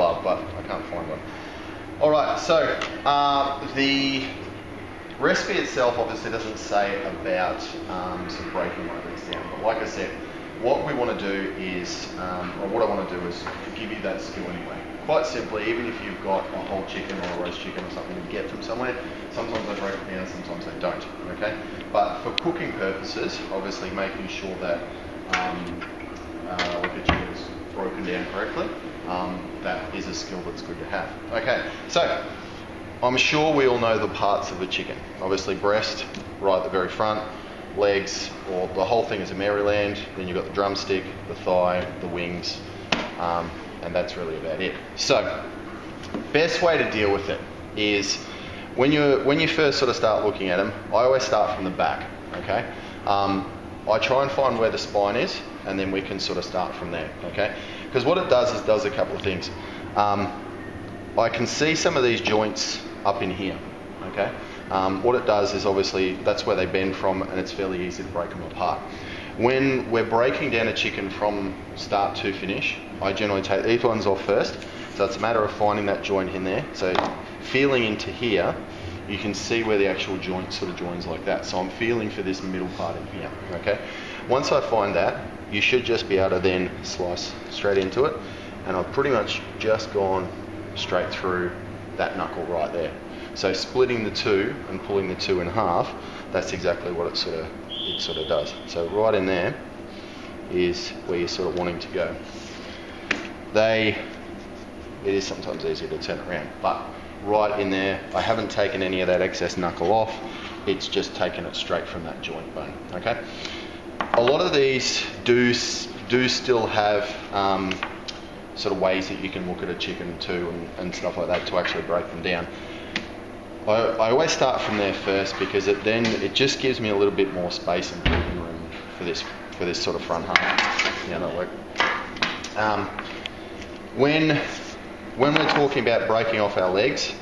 glove, but I can't find one. All right, so the recipe itself obviously doesn't say about sort of breaking one of these down, but like I said, what we want to do is, or what I want to do is give you that skill anyway. Quite simply, even if you've got a whole chicken or a roast chicken or something you get from somewhere, sometimes they break it down, sometimes they don't, okay? But for cooking purposes, obviously making sure that like a chicken is broken down correctly, that is a skill that's good to have. Okay, so I'm sure we all know the parts of a chicken. Obviously breast, right at the very front, legs, or the whole thing is a Maryland, then you've got the drumstick, the thigh, the wings, and that's really about it. So, best way to deal with it is when you first sort of start looking at them, I always start from the back, okay? I try and find where the spine is, and then we can sort of start from there, okay? Because what it does is does a couple of things. I can see some of these joints up in here, okay? What it does is obviously that's where they bend from, and it's fairly easy to break them apart. When we're breaking down a chicken from start to finish, I generally take these ones off first. So it's a matter of finding that joint in there. So feeling into here, you can see where the actual joint sort of joins like that. So I'm feeling for this middle part in here, okay? Once I find that, you should just be able to then slice straight into it. And I've pretty much just gone straight through that knuckle right there. So splitting the two and pulling the two in half, that's exactly what it sort of does. So right in there is where you're sort of wanting to go. It is sometimes easier to turn it around, but right in there, I haven't taken any of that excess knuckle off. It's just taken it straight from that joint bone, okay? A lot of these do still have sort of ways that you can look at a chicken too and stuff like that to actually break them down. I always start from there first because it just gives me a little bit more space and breathing room for this sort of front half. Yeah, that'll work. When we're talking about breaking off our legs,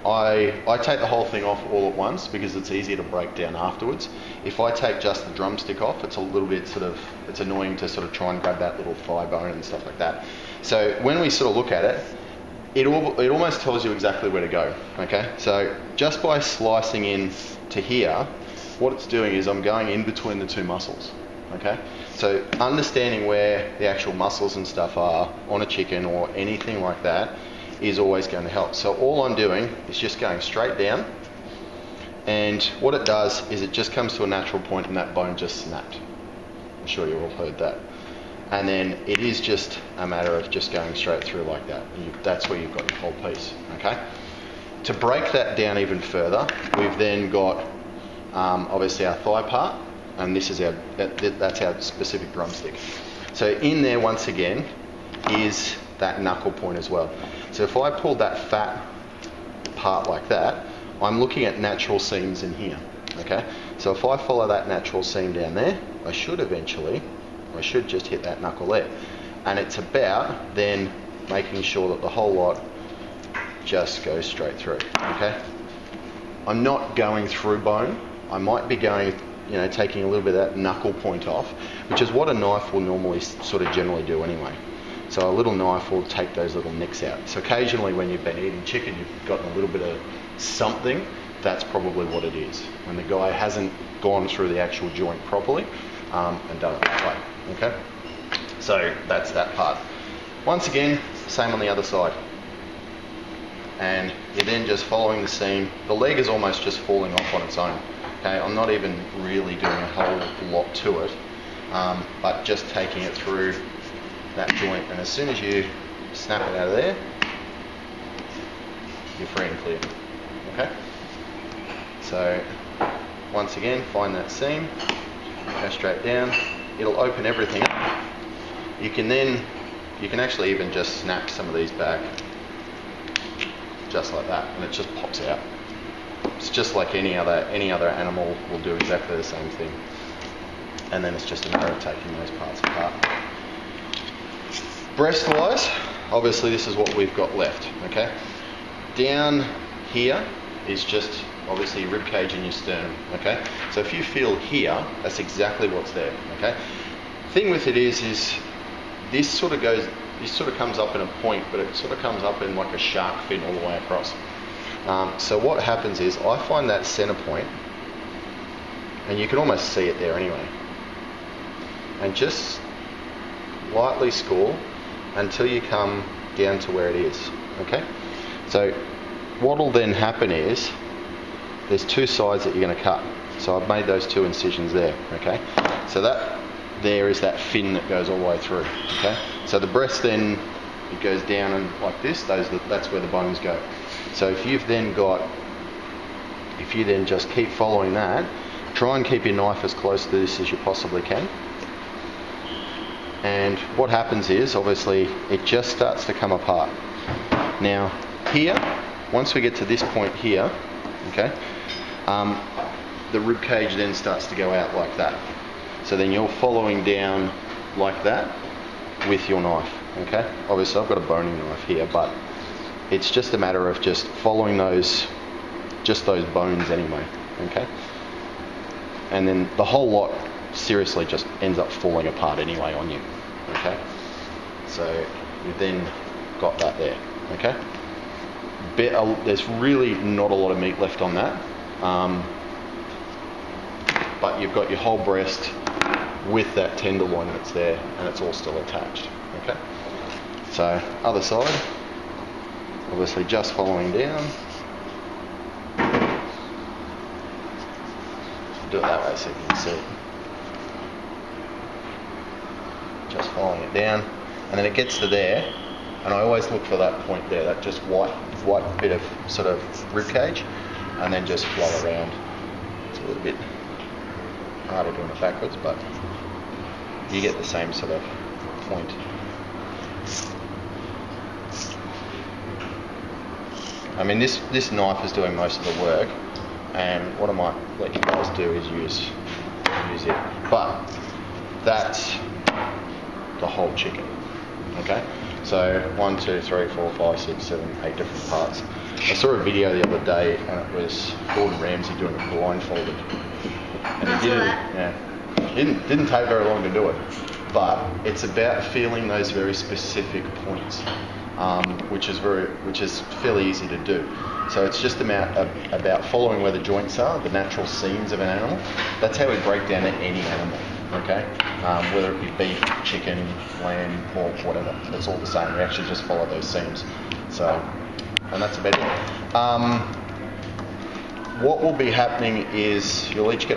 I take the whole thing off all at once because it's easier to break down afterwards. If I take just the drumstick off, it's a little bit it's annoying to sort of try and grab that little thigh bone and stuff like that. So when we sort of look at it, it almost tells you exactly where to go, okay? So just by slicing in to here, what it's doing is I'm going in between the two muscles, okay? So understanding where the actual muscles and stuff are on a chicken or anything like that is always going to help. So all I'm doing is just going straight down, and what it does is it just comes to a natural point and that bone just snapped. I'm sure you all heard that. And then it is just a matter of just going straight through like that. That's where you've got your whole piece, okay? To break that down even further, we've then got obviously our thigh part, and this is that's our specific drumstick. So in there, once again, is that knuckle point as well. So if I pull that fat part like that, I'm looking at natural seams in here, okay? So if I follow that natural seam down there, I should just hit that knuckle there. And it's about then making sure that the whole lot just goes straight through, okay? I'm not going through bone. I might be going, taking a little bit of that knuckle point off, which is what a knife will normally sort of generally do anyway. So a little knife will take those little nicks out. So occasionally when you've been eating chicken, you've gotten a little bit of something, that's probably what it is. When the guy hasn't gone through the actual joint properly and done it that way, okay? So that's that part. Once again, same on the other side. And you're then just following the seam. The leg is almost just falling off on its own. Okay, I'm not even really doing a whole lot to it, but just taking it through that joint. And as soon as you snap it out of there, you're free and clear. Okay. So once again, find that seam, go straight down. It'll open everything up. You can actually even just snap some of these back, just like that, and it just pops out. It's just like any other animal will do exactly the same thing. And then it's just a matter of taking those parts apart. Breast-wise, obviously this is what we've got left, okay? Down here is just obviously your rib cage and your sternum, okay? So if you feel here, that's exactly what's there, okay? Thing with it is this sort of goes this sort of comes up in a point, but it sort of comes up in like a shark fin all the way across. So what happens is I find that center point, and you can almost see it there anyway, and just lightly score until you come down to where it is. Okay, so what will then happen is there's two sides that you're going to cut. So I've made those two incisions there. Okay, so that there is that fin that goes all the way through. Okay, so the breast then, it goes down and like this. That's where the bones go. So if you then just keep following that, try and keep your knife as close to this as you possibly can. And what happens is, obviously, it just starts to come apart. Now, here, once we get to this point here, okay, the rib cage then starts to go out like that. So then you're following down like that with your knife, okay? Obviously, I've got a boning knife here, but it's just a matter of just following those bones anyway, okay? And then the whole lot seriously just ends up falling apart anyway on you, okay? So you've then got that there, okay? There's really not a lot of meat left on that, but you've got your whole breast with that tenderloin that's there, and it's all still attached, okay? So other side, obviously just following down. Do it that way so you can see it. Just following it down, and then it gets to there, and I always look for that point there, that just white bit of sort of rib cage, and then just flow around. It's a little bit harder doing it backwards, but you get the same sort of point. I mean, this knife is doing most of the work, and what I might let you guys do is use it. But that's the whole chicken. Okay? So 1, 2, 3, 4, 5, 6, 7, 8 different parts. I saw a video the other day, and it was Gordon Ramsay doing it blindfolded. And he did it. Yeah. Didn't take very long to do it, but it's about feeling those very specific points, which is fairly easy to do. So it's just about following where the joints are, the natural seams of an animal. That's how we break down any animal. Okay, whether it be beef, chicken, lamb, pork, whatever. It's all the same. We actually just follow those seams. So, and that's about it. What will be happening is you'll each get